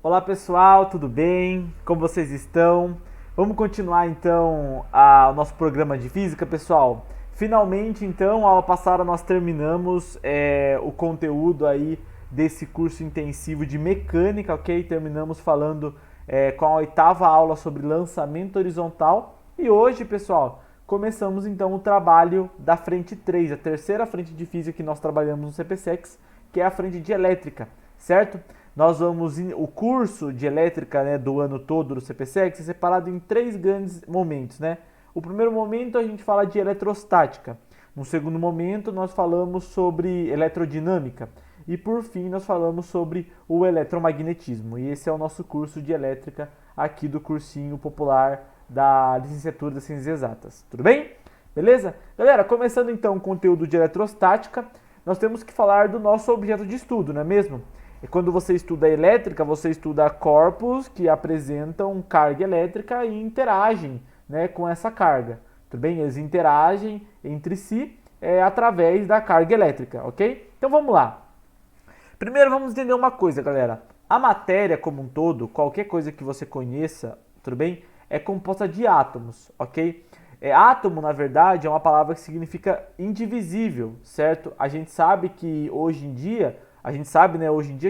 Olá pessoal, tudo bem? Como vocês estão? Vamos continuar então o nosso programa de física, pessoal. Finalmente, então, a aula passada nós terminamos o conteúdo aí desse curso intensivo de mecânica, ok? Terminamos falando com a oitava aula sobre lançamento horizontal. E hoje, pessoal, começamos então o trabalho da frente 3, a terceira frente de física que nós trabalhamos no CPSEX, que é a frente de elétrica, certo? Nós vamos, o curso de elétrica, né, do ano todo do CPSEX é separado em três grandes momentos, né? O primeiro momento a gente fala de eletrostática. No segundo momento nós falamos sobre eletrodinâmica. E por fim nós falamos sobre o eletromagnetismo. E esse é o nosso curso de elétrica aqui do cursinho popular da licenciatura das Ciências Exatas. Tudo bem? Beleza? Galera, começando então o conteúdo de eletrostática, nós temos que falar do nosso objeto de estudo, não é mesmo? E quando você estuda elétrica, você estuda corpos que apresentam carga elétrica e interagem, né, com essa carga. Tudo bem? Eles interagem entre si através da carga elétrica, ok? Então vamos lá. Primeiro vamos entender uma coisa, galera. A matéria como um todo, qualquer coisa que você conheça, tudo bem? É composta de átomos, ok? Átomo, na verdade, é uma palavra que significa indivisível, certo? A gente sabe que hoje em dia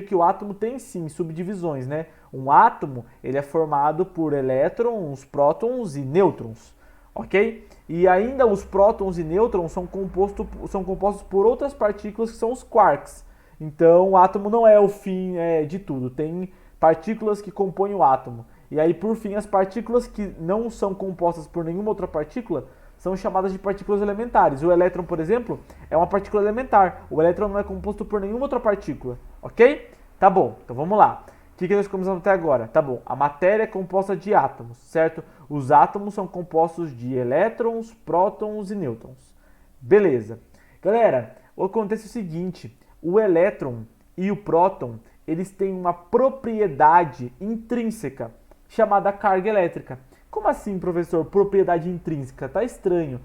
que o átomo tem sim subdivisões, né? Um átomo, ele é formado por elétrons, prótons e nêutrons, ok? E ainda os prótons e nêutrons são compostos por outras partículas que são os quarks. Então, o átomo não é o fim de tudo, tem partículas que compõem o átomo. E aí, por fim, as partículas que não são compostas por nenhuma outra partícula são chamadas de partículas elementares. O elétron, por exemplo, é uma partícula elementar. O elétron não é composto por nenhuma outra partícula, ok? Tá bom, então vamos lá. O que nós começamos até agora? Tá bom, a matéria é composta de átomos, certo? Os átomos são compostos de elétrons, prótons e nêutrons. Beleza. Galera, acontece o seguinte, o elétron e o próton, eles têm uma propriedade intrínseca chamada carga elétrica. Como assim, professor? Propriedade intrínseca? Tá estranho.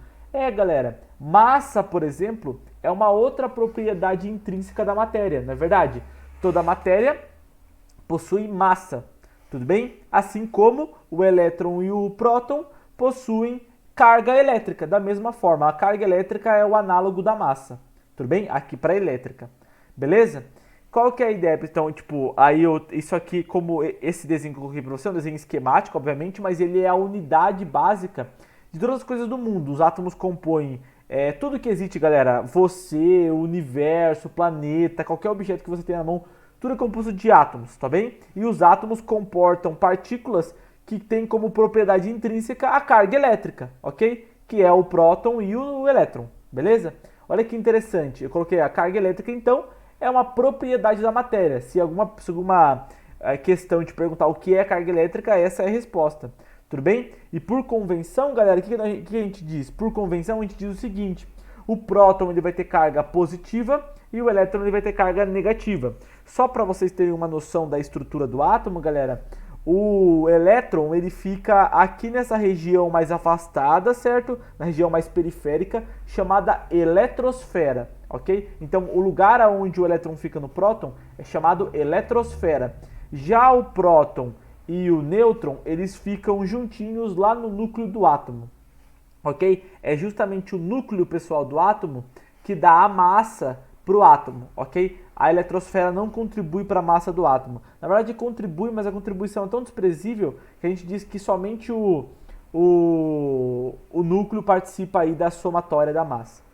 Galera, massa, por exemplo, é uma outra propriedade intrínseca da matéria, não é verdade? Toda matéria possui massa, tudo bem? Assim como o elétron e o próton possuem carga elétrica, da mesma forma. A carga elétrica é o análogo da massa, tudo bem? Aqui para elétrica, beleza? Qual que é a ideia? Então, tipo, isso aqui, como esse desenho que eu coloquei para você, é um desenho esquemático, obviamente, mas ele é a unidade básica de todas as coisas do mundo. Os átomos compõem tudo que existe, galera. Você, o universo, o planeta, qualquer objeto que você tenha na mão, tudo é composto de átomos, tá bem? E os átomos comportam partículas que têm como propriedade intrínseca a carga elétrica, ok? Que é o próton e o elétron, beleza? Olha que interessante. Eu coloquei a carga elétrica, então, é uma propriedade da matéria. Se alguma questão te perguntar o que é carga elétrica, essa é a resposta. Tudo bem? E por convenção, galera, o que a gente diz? Por convenção, a gente diz o seguinte: o próton ele vai ter carga positiva e o elétron ele vai ter carga negativa. Só para vocês terem uma noção da estrutura do átomo, galera, o elétron ele fica aqui nessa região mais afastada, certo? Na região mais periférica, chamada eletrosfera, ok? Então, o lugar onde o elétron fica no próton é chamado eletrosfera. Já o próton e o nêutron, eles ficam juntinhos lá no núcleo do átomo, ok? É justamente o núcleo, pessoal, do átomo que dá a massa para o átomo, ok? A eletrosfera não contribui para a massa do átomo. Na verdade, contribui, mas a contribuição é tão desprezível que a gente diz que somente o núcleo participa aí da somatória da massa.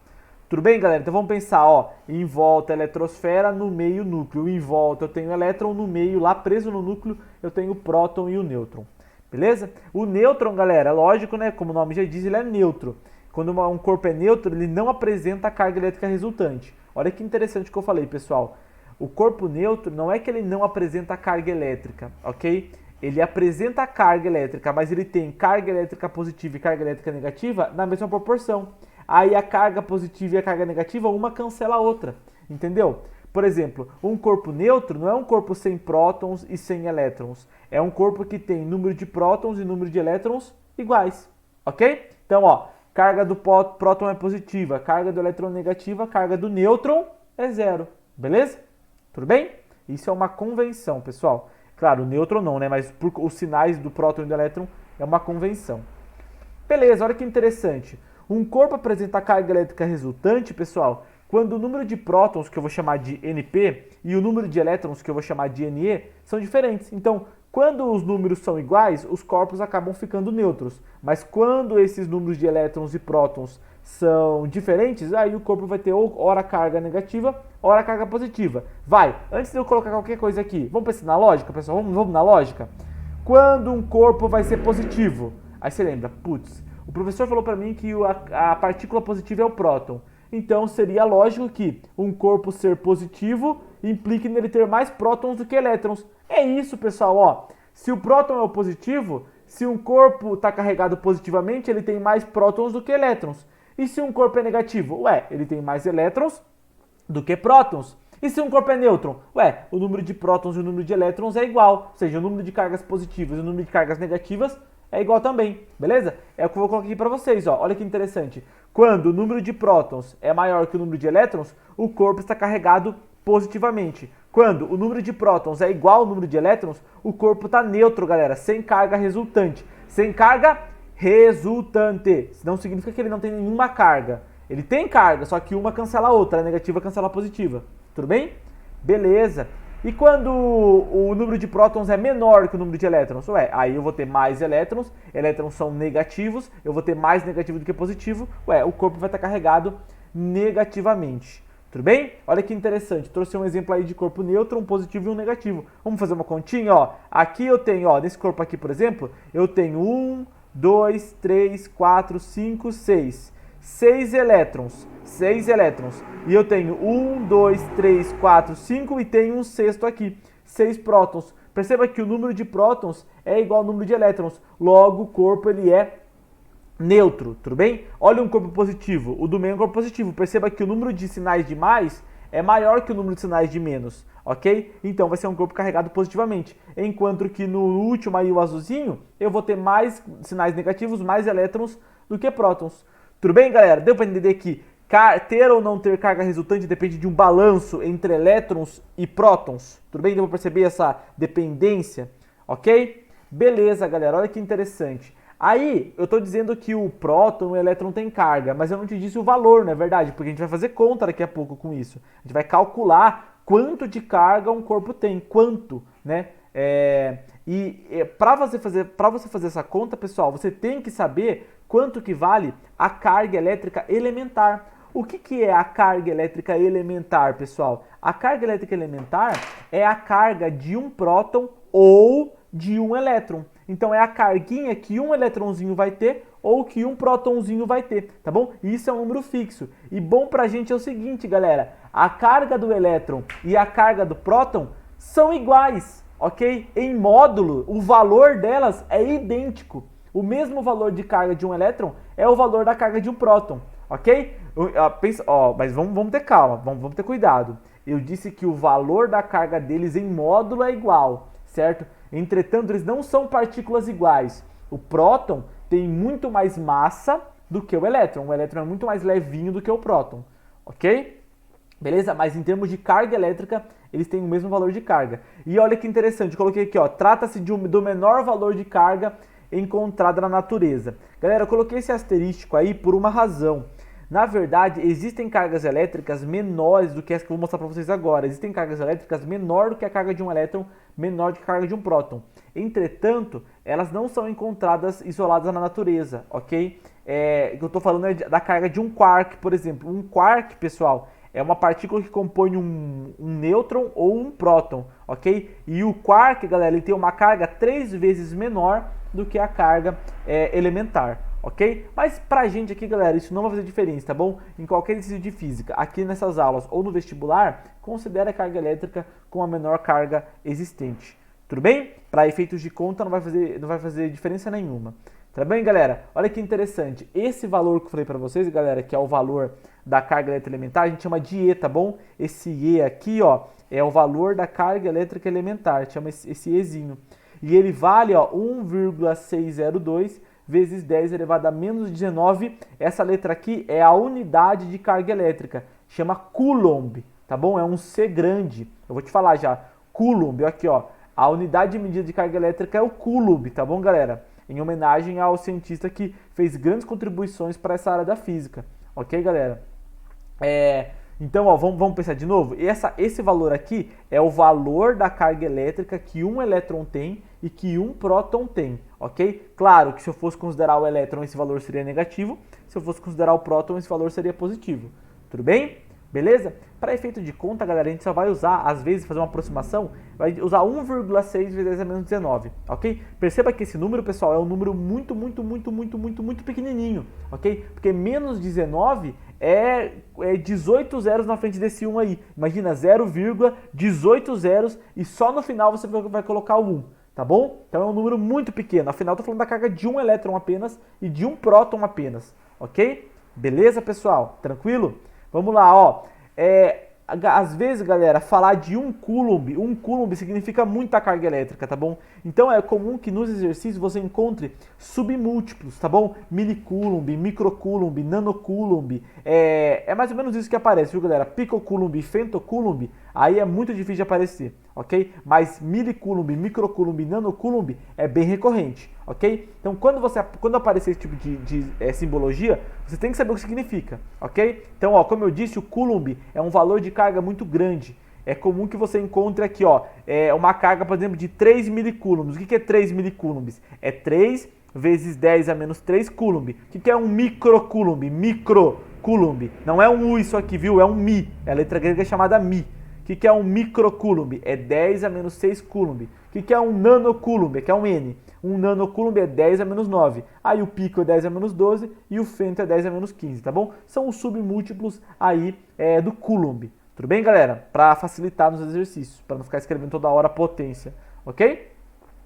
Tudo bem, galera? Então vamos pensar, ó, em volta a eletrosfera, no meio o núcleo. Em volta eu tenho o elétron, no meio, lá preso no núcleo, eu tenho o próton e o nêutron. Beleza? O nêutron, galera, lógico, né? Como o nome já diz, ele é neutro. Quando um corpo é neutro, ele não apresenta a carga elétrica resultante. Olha que interessante o que eu falei, pessoal. O corpo neutro não é que ele não apresenta a carga elétrica, ok? Ele apresenta a carga elétrica, mas ele tem carga elétrica positiva e carga elétrica negativa na mesma proporção. Aí a carga positiva e a carga negativa, uma cancela a outra, entendeu? Por exemplo, um corpo neutro não é um corpo sem prótons e sem elétrons. É um corpo que tem número de prótons e número de elétrons iguais, ok? Então, ó, carga do próton é positiva, carga do elétron negativa, carga do nêutron é zero, beleza? Tudo bem? Isso é uma convenção, pessoal. Claro, o nêutron não, né? Mas os sinais do próton e do elétron é uma convenção. Beleza, olha que interessante. Um corpo apresenta carga elétrica resultante, pessoal, quando o número de prótons, que eu vou chamar de NP, e o número de elétrons, que eu vou chamar de NE, são diferentes. Então, quando os números são iguais, os corpos acabam ficando neutros. Mas quando esses números de elétrons e prótons são diferentes, aí o corpo vai ter ora carga negativa, ora carga positiva. Antes de eu colocar qualquer coisa aqui, vamos pensar na lógica, pessoal? Vamos na lógica? Quando um corpo vai ser positivo, aí você lembra, putz, o professor falou para mim que a partícula positiva é o próton. Então seria lógico que um corpo ser positivo implique nele ter mais prótons do que elétrons. É isso, pessoal, ó. Se o próton é o positivo, se um corpo está carregado positivamente, ele tem mais prótons do que elétrons. E se um corpo é negativo? Ele tem mais elétrons do que prótons. E se um corpo é nêutron? O número de prótons e o número de elétrons é igual. Ou seja, o número de cargas positivas e o número de cargas negativas é igual também, beleza? É o que eu vou colocar aqui para vocês, ó. Olha que interessante. Quando o número de prótons é maior que o número de elétrons, o corpo está carregado positivamente. Quando o número de prótons é igual ao número de elétrons, o corpo está neutro, galera, sem carga resultante. Sem carga resultante. Não significa que ele não tem nenhuma carga. Ele tem carga, só que uma cancela a outra, a negativa cancela a positiva. Tudo bem? Beleza. E quando o número de prótons é menor que o número de elétrons? Aí eu vou ter mais elétrons, elétrons são negativos, eu vou ter mais negativo do que positivo, o corpo vai estar carregado negativamente. Tudo bem? Olha que interessante, trouxe um exemplo aí de corpo neutro, um positivo e um negativo. Vamos fazer uma continha, ó. Aqui eu tenho, ó, nesse corpo aqui, por exemplo, eu tenho 1, 2, 3, 4, 5, 6. 6 elétrons. E eu tenho 1, 2, 3, 4, 5 e tenho um sexto aqui. 6 prótons. Perceba que o número de prótons é igual ao número de elétrons. Logo, o corpo ele é neutro, tudo bem? Olha um corpo positivo. O do meio é um corpo positivo. Perceba que o número de sinais de mais é maior que o número de sinais de menos, ok? Então vai ser um corpo carregado positivamente. Enquanto que no último aí, o azulzinho, eu vou ter mais sinais negativos, mais elétrons do que prótons. Tudo bem, galera? Deu para entender que ter ou não ter carga resultante depende de um balanço entre elétrons e prótons? Tudo bem? Deu para perceber essa dependência? Ok? Beleza, galera. Olha que interessante. Aí, eu estou dizendo que o próton e o elétron tem carga, mas eu não te disse o valor, não é verdade? Porque a gente vai fazer conta daqui a pouco com isso. A gente vai calcular quanto de carga um corpo tem. Quanto, né? Para você fazer essa conta, pessoal, você tem que saber quanto que vale a carga elétrica elementar. O que é a carga elétrica elementar, pessoal? A carga elétrica elementar é a carga de um próton ou de um elétron. Então é a carguinha que um elétronzinho vai ter ou que um prótonzinho vai ter, tá bom? Isso é um número fixo. E bom pra gente é o seguinte, galera, a carga do elétron e a carga do próton são iguais, ok? Em módulo, o valor delas é idêntico. O mesmo valor de carga de um elétron é o valor da carga de um próton, ok? Mas vamos ter calma, vamos ter cuidado. Eu disse que o valor da carga deles em módulo é igual, certo? Entretanto, eles não são partículas iguais. O próton tem muito mais massa do que o elétron. O elétron é muito mais levinho do que o próton, ok? Beleza? Mas em termos de carga elétrica, eles têm o mesmo valor de carga. E olha que interessante, eu coloquei aqui, ó, trata-se do menor valor de carga encontrada na natureza. Galera, eu coloquei esse asterístico aí por uma razão. Na verdade, existem cargas elétricas menores do que as que eu vou mostrar para vocês agora. Existem cargas elétricas menor do que a carga de um elétron, menor do que a carga de um próton. Entretanto, elas não são encontradas isoladas na natureza, ok? Eu estou falando da carga de um quark, por exemplo. Um quark, pessoal, é uma partícula que compõe um nêutron ou um próton, ok? E o quark, galera, ele tem uma carga 3 vezes menor do que a carga elementar, ok? Mas pra gente aqui, galera, isso não vai fazer diferença, tá bom? Em qualquer exercício de física, aqui nessas aulas ou no vestibular, considere a carga elétrica com a menor carga existente. Tudo bem? Para efeitos de conta não vai fazer diferença nenhuma. Tá bem, galera? Olha que interessante. Esse valor que eu falei para vocês, galera, que é o valor da carga elétrica elementar, a gente chama de E, tá bom? Esse E aqui, ó, é o valor da carga elétrica elementar, chama esse Ezinho. E ele vale, ó, 1,602 vezes 10 elevado a menos 19. Essa letra aqui é a unidade de carga elétrica, chama Coulomb, tá bom? É um C grande. Eu vou te falar já. Coulomb, aqui, ó. A unidade de medida de carga elétrica é o coulomb, tá bom, galera? Em homenagem ao cientista que fez grandes contribuições para essa área da física. Ok, galera? Então, ó, vamos pensar de novo? Esse valor aqui é o valor da carga elétrica que um elétron tem e que um próton tem, ok? Claro que se eu fosse considerar o elétron, esse valor seria negativo. Se eu fosse considerar o próton, esse valor seria positivo. Tudo bem? Beleza? Para efeito de conta, galera, a gente só vai usar, às vezes, fazer uma aproximação, vai usar 1,6 vezes 10 a menos 19, ok? Perceba que esse número, pessoal, é um número muito pequenininho, ok? Porque menos 19 é 18 zeros na frente desse 1 aí. Imagina, 0,18 zeros e só no final você vai colocar o 1, tá bom? Então é um número muito pequeno, afinal, estou falando da carga de um elétron apenas e de um próton apenas, ok? Beleza, pessoal? Tranquilo? Vamos lá, ó. Às vezes, galera, falar de um coulomb significa muita carga elétrica, tá bom? Então é comum que nos exercícios você encontre submúltiplos, tá bom? Milicoulomb, microcoulomb, nanocoulomb. É mais ou menos isso que aparece, viu, galera? Picocoulomb, femtocoulomb, aí é muito difícil de aparecer, ok? Mas milicoulomb, microcoulomb, nanocoulomb é bem recorrente, ok? Então quando aparecer esse tipo de simbologia, você tem que saber o que significa, ok? Então, ó, como eu disse, o coulomb é um valor de carga muito grande. É comum que você encontre aqui, ó, uma carga, por exemplo, de 3 milicoulombs. O que é 3 milicoulombs? É 3 vezes 10 a menos 3 coulomb. O que é um microcoulomb? Microcoulomb. Não é um U isso aqui, viu? É um Mi. É a letra grega chamada Mi. O que é um microcoulomb? É 10 a menos 6 coulomb. O que é um nanocoulomb? Que é um N. Um nanocoulomb é 10 a menos 9. Aí o pico é 10 a menos 12 e o femto é 10 a menos 15, tá bom? São os submúltiplos aí do coulomb. Tudo bem, galera? Para facilitar nos exercícios, para não ficar escrevendo toda hora potência, ok?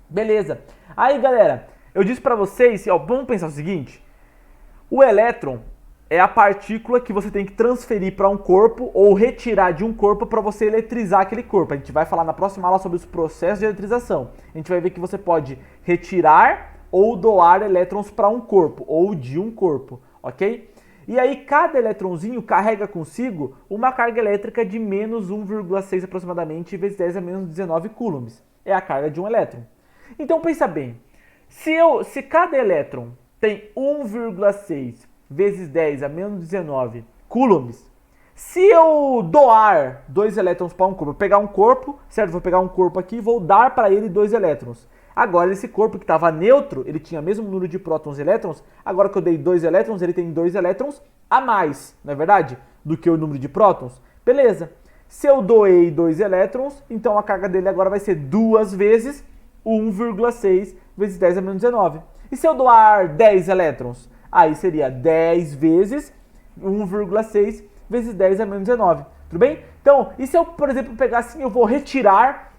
Beleza. Aí, galera, eu disse para vocês, ó, vamos pensar o seguinte. O elétron é a partícula que você tem que transferir para um corpo ou retirar de um corpo para você eletrizar aquele corpo. A gente vai falar na próxima aula sobre os processos de eletrização. A gente vai ver que você pode retirar ou doar elétrons para um corpo ou de um corpo, ok? E aí cada elétronzinho carrega consigo uma carga elétrica de menos 1,6 aproximadamente vezes 10 a menos 19 coulombs. É a carga de um elétron. Então pensa bem, se cada elétron tem 1,6 vezes 10 a menos 19 coulombs, se eu doar 2 elétrons para um corpo, eu pegar um corpo, certo? Vou pegar um corpo aqui e vou dar para ele 2 elétrons. Agora, esse corpo que estava neutro, ele tinha o mesmo número de prótons e elétrons, agora que eu dei 2 elétrons, ele tem 2 elétrons a mais, não é verdade? Do que o número de prótons. Beleza. Se eu doei 2 elétrons, então a carga dele agora vai ser 2 vezes 1,6 vezes 10 a menos 19. E se eu doar 10 elétrons? Aí seria 10 vezes 1,6 vezes 10 a menos 19. Tudo bem? Então, e se eu, por exemplo, pegar assim, eu vou retirar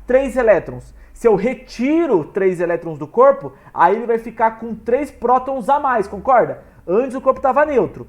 3 elétrons. Se eu retiro 3 elétrons do corpo, aí ele vai ficar com 3 prótons a mais, concorda? Antes o corpo estava neutro.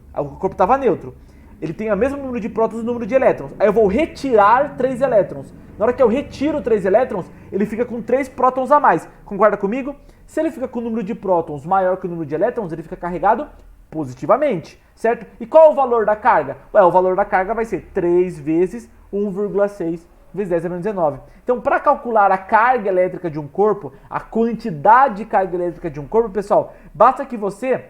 Ele tem o mesmo número de prótons e o número de elétrons. Aí eu vou retirar 3 elétrons. Na hora que eu retiro 3 elétrons, ele fica com 3 prótons a mais. Concorda comigo? Se ele fica com o número de prótons maior que o número de elétrons, ele fica carregado positivamente, certo? E qual é o valor da carga? Ué, o valor da carga vai ser 3 vezes 1,6 vezes 10 a menos 19. Então, para calcular a carga elétrica de um corpo, a quantidade de carga elétrica de um corpo, pessoal, basta que você,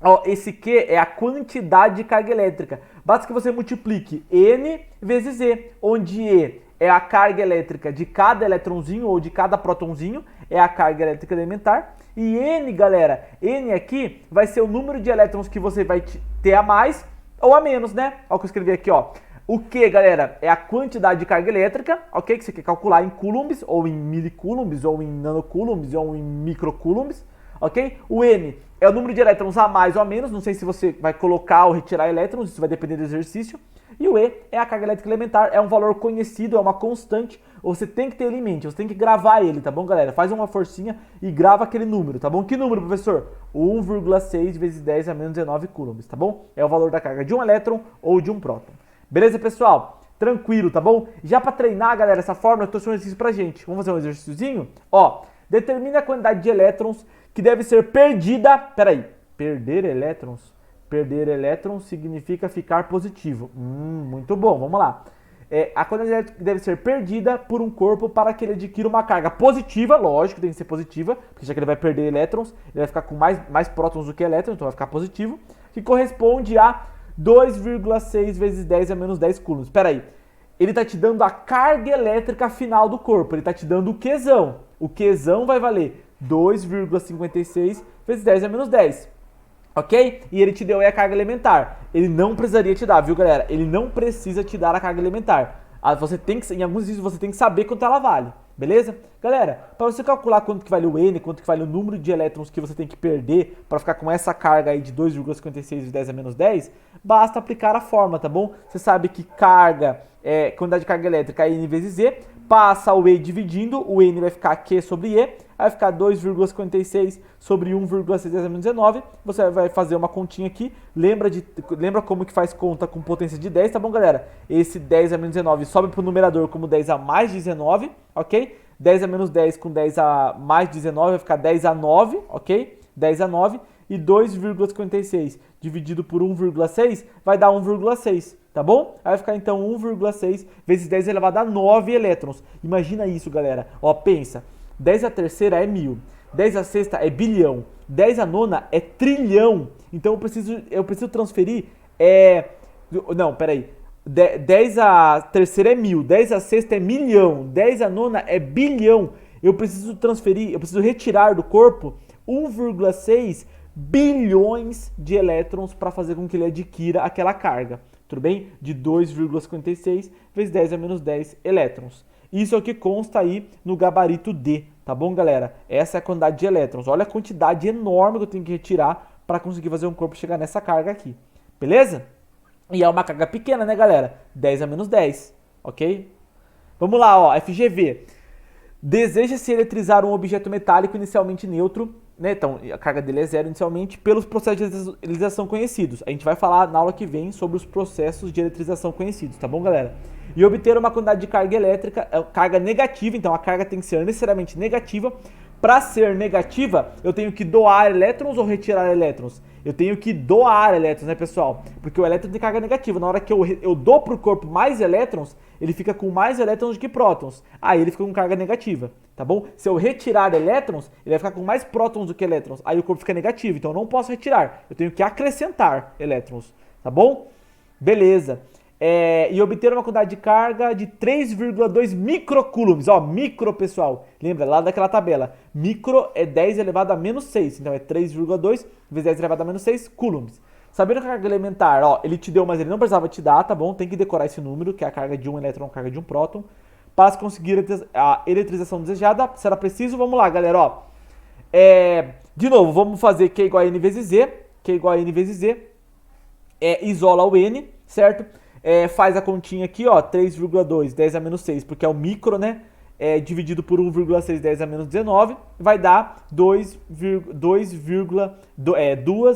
ó, esse Q é a quantidade de carga elétrica, basta que você multiplique N vezes E, onde E é a carga elétrica de cada elétronzinho ou de cada prótonzinho, é a carga elétrica elementar, e N, galera, N aqui vai ser o número de elétrons que você vai ter a mais ou a menos, né? Olha o que eu escrevi aqui, ó. O Q, galera, é a quantidade de carga elétrica, ok? Que você quer calcular em coulombs, ou em milicoulombs, ou em nanocoulombs, ou em microcoulombs, ok? O N é o número de elétrons a mais ou a menos, não sei se você vai colocar ou retirar elétrons, isso vai depender do exercício. E o E é a carga elétrica elementar, é um valor conhecido, é uma constante, você tem que ter ele em mente, você tem que gravar ele, tá bom, galera? Faz uma forcinha e grava aquele número, tá bom? Que número, professor? 1,6 vezes 10 a menos 19 coulombs, tá bom? É o valor da carga de um elétron ou de um próton. Beleza, pessoal? Tranquilo, tá bom? Já para treinar, galera, essa fórmula, eu trouxe um exercício pra gente. Vamos fazer um exercíciozinho? Ó, determine a quantidade de elétrons que deve ser perdida... Peraí, perder elétrons? Perder elétrons significa ficar positivo. Muito bom, vamos lá. a quantidade elétrica deve ser perdida por um corpo para que ele adquira uma carga positiva, lógico, tem que ser positiva, porque já que ele vai perder elétrons, ele vai ficar com mais prótons do que elétrons, então vai ficar positivo, que corresponde a 2,6 vezes 10 a menos 10 coulombs. Espera aí, ele está te dando a carga elétrica final do corpo, ele está te dando o Qzão. O Qzão vai valer 2,56 vezes 10 a menos 10. Ok? E ele te deu aí a carga elementar. Ele não precisaria te dar, viu, galera? Ele não precisa te dar a carga elementar. Você tem que, em alguns vídeos você tem que saber quanto ela vale. Beleza? Galera, para você calcular quanto que vale o N, quanto que vale o número de elétrons que você tem que perder para ficar com essa carga aí de 2,56 vezes 10 a menos 10, basta aplicar a fórmula, tá bom? Você sabe que carga, quantidade de carga elétrica é N vezes E, passa o E dividindo, o N vai ficar Q sobre E, vai ficar 2,56 sobre 1,6 10 a menos 19, você vai fazer uma continha aqui, lembra como que faz conta com potência de 10, tá bom, galera? Esse 10 a menos 19 sobe para o numerador como 10 a mais 19, ok? 10 a menos 10 com 10 a mais 19 vai ficar 10 a 9, ok? 10 a 9 e 2,56 dividido por 1,6 vai dar 1,6, tá bom? Aí vai ficar então 1,6 vezes 10 elevado a 9 elétrons. Imagina isso, galera. Ó, pensa. 10 a terceira é 1000. 10 a sexta é bilhão. 10 a nona é trilhão. Então eu preciso transferir. Não, peraí. 10 a terceira é 1000. 10 a sexta é milhão. 10 a nona é bilhão. Eu preciso transferir, eu preciso retirar do corpo 1,6 bilhões de elétrons para fazer com que ele adquira aquela carga. Tudo bem? De 2,56 vezes 10 a menos 10 elétrons. Isso é o que consta aí no gabarito D, tá bom, galera? Essa é a quantidade de elétrons. Olha a quantidade enorme que eu tenho que retirar para conseguir fazer um corpo chegar nessa carga aqui. Beleza? E é uma carga pequena, né, galera? 10 a menos 10, ok? Vamos lá, ó, FGV. Deseja-se eletrizar um objeto metálico inicialmente neutro, né? Então, a carga dele é zero inicialmente, pelos processos de eletrização conhecidos. A gente vai falar na aula que vem sobre os processos de eletrização conhecidos, tá bom, galera? E obter uma quantidade de carga elétrica, carga negativa, então a carga tem que ser necessariamente negativa. Para ser negativa, eu tenho que doar elétrons ou retirar elétrons? Eu tenho que doar elétrons, né, pessoal? Porque o elétron tem carga negativa. Na hora que eu dou para o corpo mais elétrons, ele fica com mais elétrons do que prótons. Aí ele fica com carga negativa, tá bom? Se eu retirar elétrons, ele vai ficar com mais prótons do que elétrons. Aí o corpo fica negativo, então eu não posso retirar. Eu tenho que acrescentar elétrons, tá bom? Beleza. E obter uma quantidade de carga de 3,2 microcoulombs. Ó, micro, pessoal. Lembra lá daquela tabela. Micro é 10 elevado a menos 6. Então é 3,2 vezes 10 elevado a menos 6 coulombs. Sabendo que a carga elementar, ó, ele te deu, mas ele não precisava te dar, tá bom? Tem que decorar esse número, que é a carga de um elétron, a carga de um próton. Para conseguir a eletrização desejada, será preciso, vamos lá, galera, ó. De novo, vamos fazer Q igual a N vezes Z. Q igual a N vezes Z. Isola o N, certo? Faz a continha aqui, ó, 3,2, 10 a menos 6, porque é o micro, né? Dividido por 1,6, 10 a menos 19, vai dar 2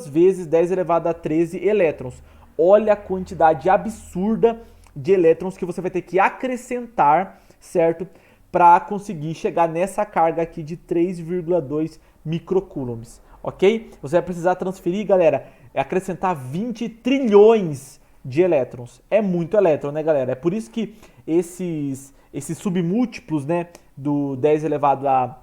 vezes 10 elevado a 13 elétrons. Olha a quantidade absurda de elétrons que você vai ter que acrescentar, certo? Para conseguir chegar nessa carga aqui de 3,2 microcoulombs, ok? Você vai precisar transferir, galera, acrescentar 20 trilhões de elétrons. É muito elétron, né, galera? É por isso que esses submúltiplos, né, do 10 elevado a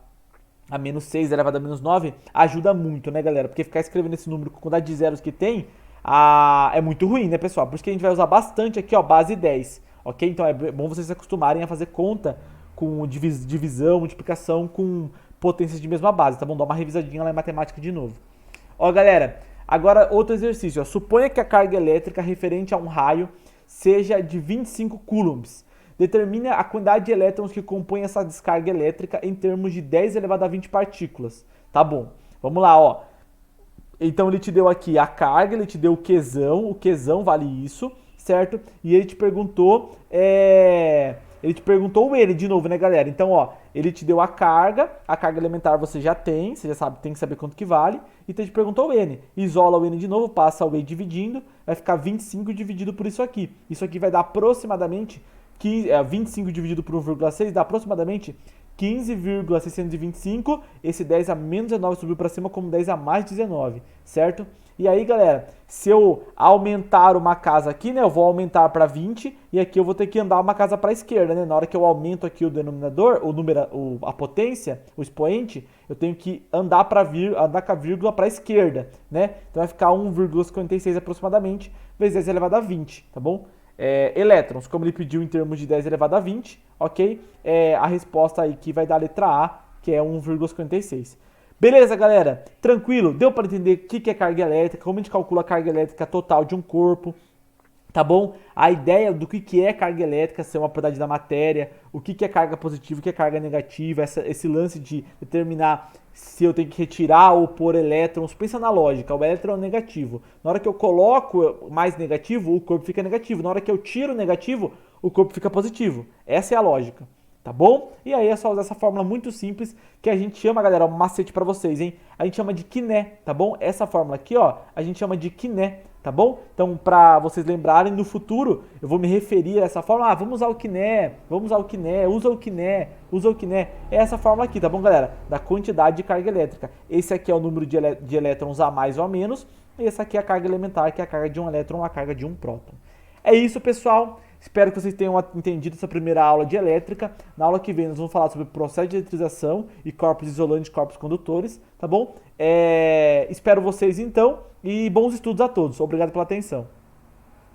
menos 6 elevado a menos 9 ajuda muito, né, galera? Porque ficar escrevendo esse número com a quantidade de zeros que tem é muito ruim, né, pessoal? Por isso que a gente vai usar bastante aqui, ó, base 10, ok? Então é bom vocês se acostumarem a fazer conta com divisão, multiplicação com potências de mesma base, tá bom? Dá uma revisadinha lá em matemática de novo. Ó, galera, agora outro exercício, ó. Suponha que a carga elétrica referente a um raio seja de 25 coulombs. Determine a quantidade de elétrons que compõem essa descarga elétrica em termos de 10 elevado a 20 partículas. Tá bom, vamos lá, ó. Então ele te deu aqui a carga, ele te deu o Qzão vale isso, certo? E ele te perguntou, o N de novo, né, galera? Então, ó, ele te deu a carga elementar você já sabe, tem que saber quanto que vale. Então ele te perguntou o N, isola o N de novo, passa o E dividindo, vai ficar 25 dividido por isso aqui. Isso aqui vai dar aproximadamente 25 dividido por 1,6 dá aproximadamente 15,625, esse 10 a menos 19 subiu para cima como 10 a mais 19, certo? E aí, galera, se eu aumentar uma casa aqui, né, eu vou aumentar para 20 e aqui eu vou ter que andar uma casa para a esquerda, né? Na hora que eu aumento aqui o denominador, a potência, o expoente, eu tenho que andar com a vírgula para a esquerda, né? Então vai ficar 1,56 aproximadamente, vezes 10 elevado a 20, tá bom? Elétrons, como ele pediu em termos de 10 elevado a 20, ok? A resposta aí que vai dar a letra A, que é 1,56. Beleza, galera? Tranquilo? Deu para entender o que é carga elétrica, como a gente calcula a carga elétrica total de um corpo, tá bom? A ideia do que é carga elétrica, ser uma propriedade da matéria, o que é carga positiva, o que é carga negativa, esse lance de determinar se eu tenho que retirar ou pôr elétrons. Pensa na lógica, o elétron é negativo. Na hora que eu coloco mais negativo, o corpo fica negativo. Na hora que eu tiro o negativo, o corpo fica positivo. Essa é a lógica. Tá bom? E aí é só usar essa fórmula muito simples que a gente chama, galera, um macete pra vocês, hein? A gente chama de quiné, tá bom? Essa fórmula aqui, ó, a gente chama de quiné, tá bom? Então, pra vocês lembrarem, no futuro, eu vou me referir a essa fórmula. Vamos usar o quiné, usa o quiné. É essa fórmula aqui, tá bom, galera? Da quantidade de carga elétrica. Esse aqui é o número de elétrons a mais ou a menos. E essa aqui é a carga elementar, que é a carga de um elétron, a carga de um próton. É isso, pessoal. Espero que vocês tenham entendido essa primeira aula de elétrica. Na aula que vem nós vamos falar sobre processo de eletrização e corpos isolantes, corpos condutores, tá bom? Espero vocês então e bons estudos a todos. Obrigado pela atenção.